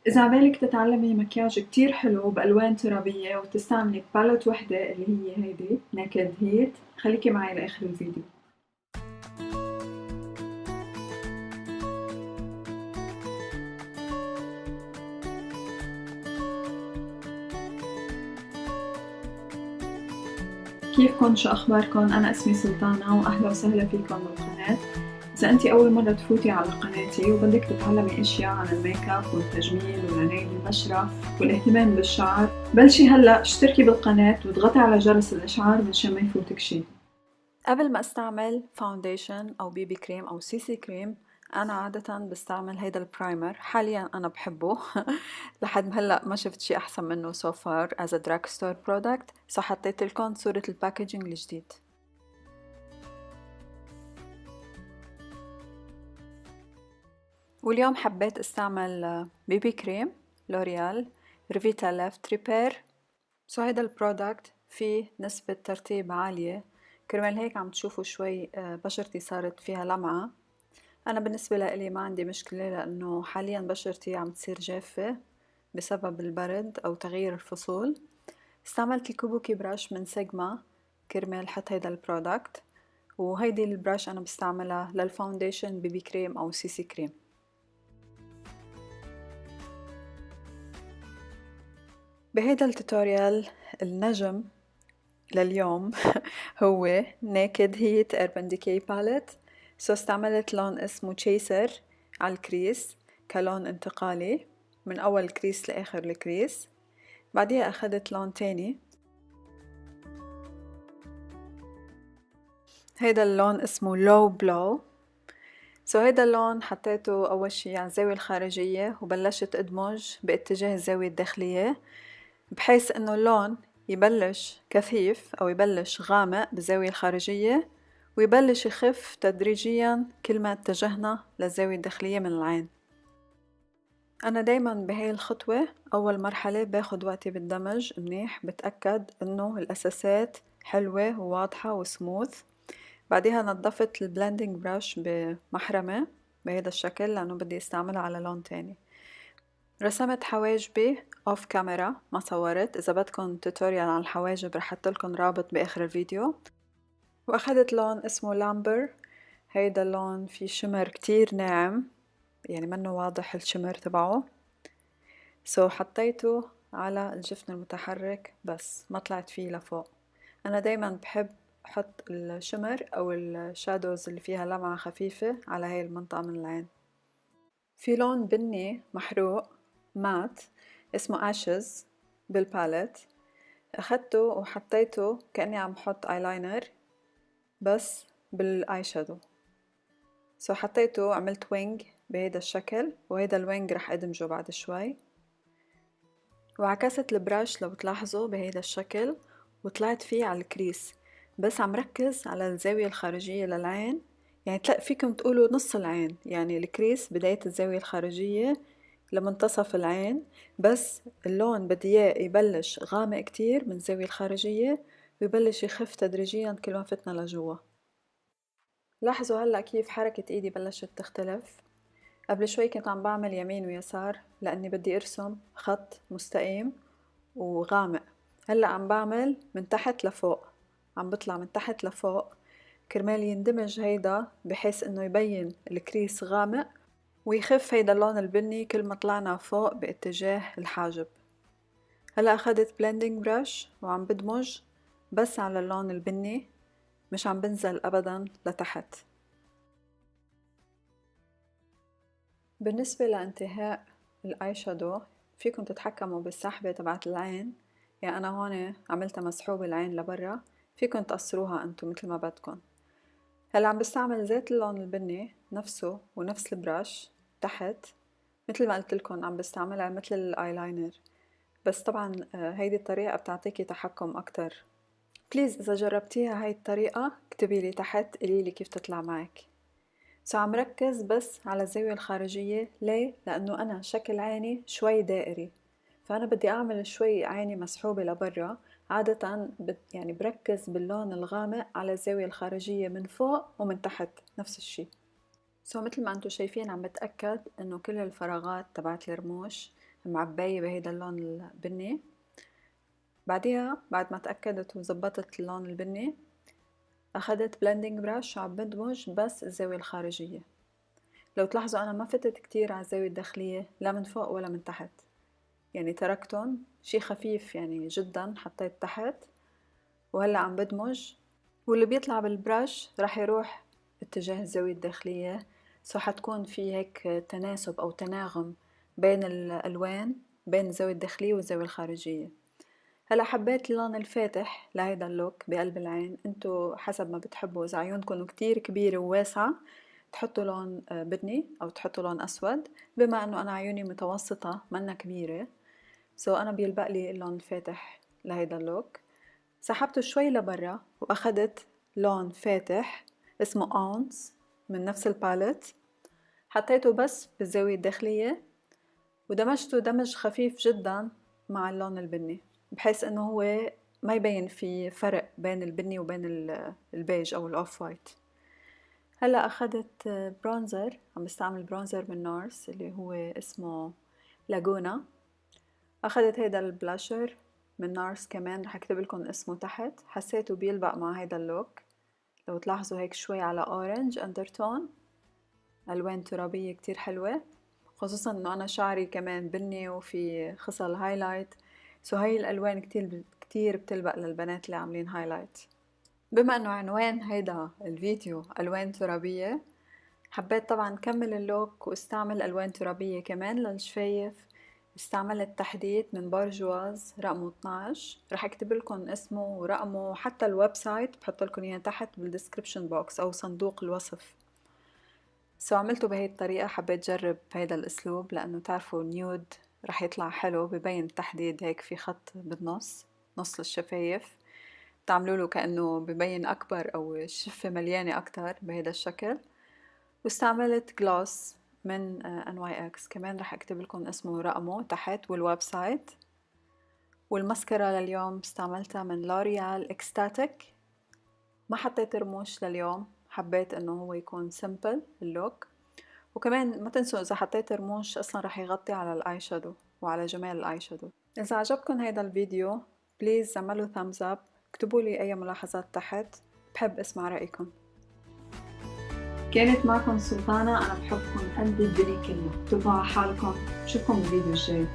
إذا عبالك تتعلمي مكياج كتير حلو بألوان ترابية وتستعملي باليت وحدة اللي هي هيدي ناكد هيت، خليكي معي لآخر الفيديو. كيفكن؟ شو أخباركن؟ أنا اسمي سلطانة وأهلا وسهلا فيكن بالقناة. إذا أنتِ أول مرة تفوتي على قناتي وبدك تتعلمي أشياء عن الميك اب والتجميل والعناية بالبشرة والاهتمام بالشعر، بلشي هلأ اشتركي بالقناة واضغطي على جرس الإشعار منشان ما يفوتك شي. قبل ما استعمل فاونديشن او بي بي كريم او سي سي كريم، انا عادة بستعمل هيدا البرايمر. حاليا انا بحبه لحد هلا ما شفت شي احسن منه so far as a drugstore product. حطيت لكم صورة الباكجينج الجديد. واليوم حبيت استعمل بي بي كريم لوريال ريفيتا ليفت ريبير. هيدا البرودكت فيه نسبة ترطيب عالية، كرمال هيك عم تشوفوا شوي بشرتي صارت فيها لمعة. أنا بالنسبة لإلي ما عندي مشكلة، لأنه حاليا بشرتي عم تصير جافة بسبب البرد أو تغيير الفصول. استعملت الكوبوكي براش من سيجما كرمال حط هيدا البرودكت، وهيدي البراش أنا بستعملها للفاونديشن بي بي كريم أو سي سي كريم. بهيدا التوتوريال النجم لليوم هو ناكد هيت Urban Decay Palette. استعملت لون اسمه تشيسر على الكريس كلون انتقالي من أول الكريس لآخر الكريس. بعديها أخدت لون تاني، هيدا اللون اسمه لو بلو. هيدا اللون حطيته أول شي على الزاوية الخارجية وبلشت أدمج باتجاه الزاوية الداخلية، بحيث إنه اللون يبلش كثيف أو يبلش غامق بالزاوية الخارجية ويبلش يخف تدريجيا كل ما اتجهنا للزاوية الداخلية من العين. أنا دايما بهاي الخطوة أول مرحلة باخد وقتي بالدمج منيح، بتأكد إنه الأساسات حلوة وواضحة وسموث. بعدها نظفت البلندنج براش بمحرمة بهذا الشكل لأنه بدي استعملها على لون تاني. رسمت حواجبي اوف كاميرا، ما صورت. اذا بدكم توتوريال عن الحواجب رح احطلكم رابط باخر الفيديو. واخدت لون اسمه لامبر، هيدا اللون فيه شمر كتير ناعم، يعني منه واضح الشمر تبعه. حطيته على الجفن المتحرك بس ما طلعت فيه لفوق. انا دايما بحب احط الشمر او الشادوز اللي فيها لمعة خفيفة على هاي المنطقة من العين. في لون بني محروق مات اسمه اشز بالباليت، اخدته وحطيته كأني عم حط ايلاينر بس بالاي شادو. حطيته عملت وينج بهيدا الشكل، وهيدا الوينج رح ادمجه بعد شوي. وعكست البراش لو تلاحظوا بهيدا الشكل وطلعت فيه على الكريس، بس عم ركز على الزاوية الخارجية للعين. يعني تلاقي فيكم تقولوا نص العين، يعني الكريس بداية الزاوية الخارجية لمنتصف العين، بس اللون بدي اياه يبلش غامق كتير من الزاوية الخارجية ويبلش يخف تدريجيا كل ما فتنا لجوا. لاحظوا هلأ كيف حركة ايدي بلشت تختلف. قبل شوي كنت عم بعمل يمين ويسار لأني بدي أرسم خط مستقيم وغامق، هلأ عم بعمل من تحت لفوق، عم بطلع من تحت لفوق كرمال يندمج هيدا بحيث انه يبين الكريس غامق ويخف هيدا اللون البني كل ما طلعنا فوق باتجاه الحاجب. هلأ أخدت بلندنج براش وعم بدمج بس على اللون البني، مش عم بنزل أبدا لتحت. بالنسبة لانتهاء الاي شادو فيكم تتحكموا بالسحبة تبعت العين، يعني أنا هون عملتها مسحوبة العين لبرا، فيكم تقصروها انتو مثل ما بدكم. هلا عم بستعمل زيت اللون البني نفسه ونفس البراش تحت، مثل ما قلت لكم عم بستعملها مثل الايلاينر، بس طبعا هيدي الطريقة بتعطيكي تحكم أكتر. بليز إذا جربتيها هاي الطريقة اكتبي لي تحت قوليلي كيف تطلع معك. عم ركز بس على الزاوية الخارجية. ليه؟ لأنه أنا شكل عيني شوي دائري، فأنا بدي أعمل شوي عيني مسحوبة لبرا. عادة يعني بركز باللون الغامق على الزاوية الخارجية من فوق ومن تحت نفس الشي. مثل ما انتم شايفين عم بتأكد انه كل الفراغات تبعت الرموش معباية بهيدا اللون البني. بعديها بعد ما تأكدت وزبطت اللون البني أخدت بلندنج براش وعم بدمج بس الزاوية الخارجية. لو تلاحظوا أنا ما فتت كتير على الزاوية الداخلية لا من فوق ولا من تحت، يعني تركتن شي خفيف يعني جدا حطيت تحت، وهلأ عم بدمج، واللي بيطلع بالبراش رح يروح اتجاه الزاوية الداخلية. حتكون في هيك تناسب أو تناغم بين الألوان بين الزاوية الداخلية والزاوية الخارجية. هلا حبيت اللون الفاتح لهيدا اللوك بقلب العين، انتو حسب ما بتحبوا، اذا عيونكم كتير كبيرة وواسعة تحطوا لون بني او تحطوا لون اسود، بما انه انا عيوني متوسطة منا كبيرة انا بيلبق لي اللون الفاتح لهيدا اللوك. سحبته شوي لبرا واخدت لون فاتح اسمه اونس من نفس الباليت، حطيته بس بالزاوية الداخلية ودمجته دمج خفيف جدا مع اللون البني، بحيث انه هو ما يبين في فرق بين البني وبين البيج او الاوف وايت. هلا اخذت برونزر، عم بستعمل برونزر من نارس اللي هو اسمه لاجونا. اخذت هيدا البلاشر من نارس كمان، رح اكتب لكم اسمه تحت، حسيته بيلبق مع هيدا اللوك. لو تلاحظوا هيك شوي على اورنج اندرتون، الوان ترابية كتير حلوة، خصوصا انه انا شعري كمان بني وفي خصل هايلايت، هاي الالوان كتير بتلبق للبنات اللي عاملين هايلايت. بما انه عنوان هيدا الفيديو الوان ترابية، حبيت طبعا كمل اللوك واستعمل الوان ترابية كمان للشفايف. استعملت تحديد من بارجواز رقمه 12، رح اكتب لكم اسمه ورقمه وحتى الويب سايت بحط لكم اياه تحت بالديسكريبشن بوكس او صندوق الوصف. عملته بهي الطريقة، حبيت جرب هيدا الاسلوب لانه تعرفوا نيود رح يطلع حلو، ببين التحديد هيك في خط بالنص نص الشفايف، تعملوا له كأنه ببين اكبر او الشفة مليانة اكتر بهيدا الشكل. واستعملت جلوس من NYX كمان، رح اكتب لكم اسمه ورقمه تحت والويب سايت. والمسكرة لليوم استعملتها من لوريال اكستاتيك، ما حطيت رموش لليوم، حبيت انه هو يكون سيمبل اللوك. وكمان ما تنسوا اذا حطيت رموش اصلا رح يغطي على الاي شادو وعلى جمال الاي شادو. اذا عجبكم هيدا الفيديو بليز اعملوا thumbs up، اكتبوا لي اي ملاحظات تحت، بحب اسمع رأيكم. كانت معكم سلطانة، أنا بحبكم قد الدنيا كلها، تبعوا حالكم، بشوفكم بالفيديو الجاي.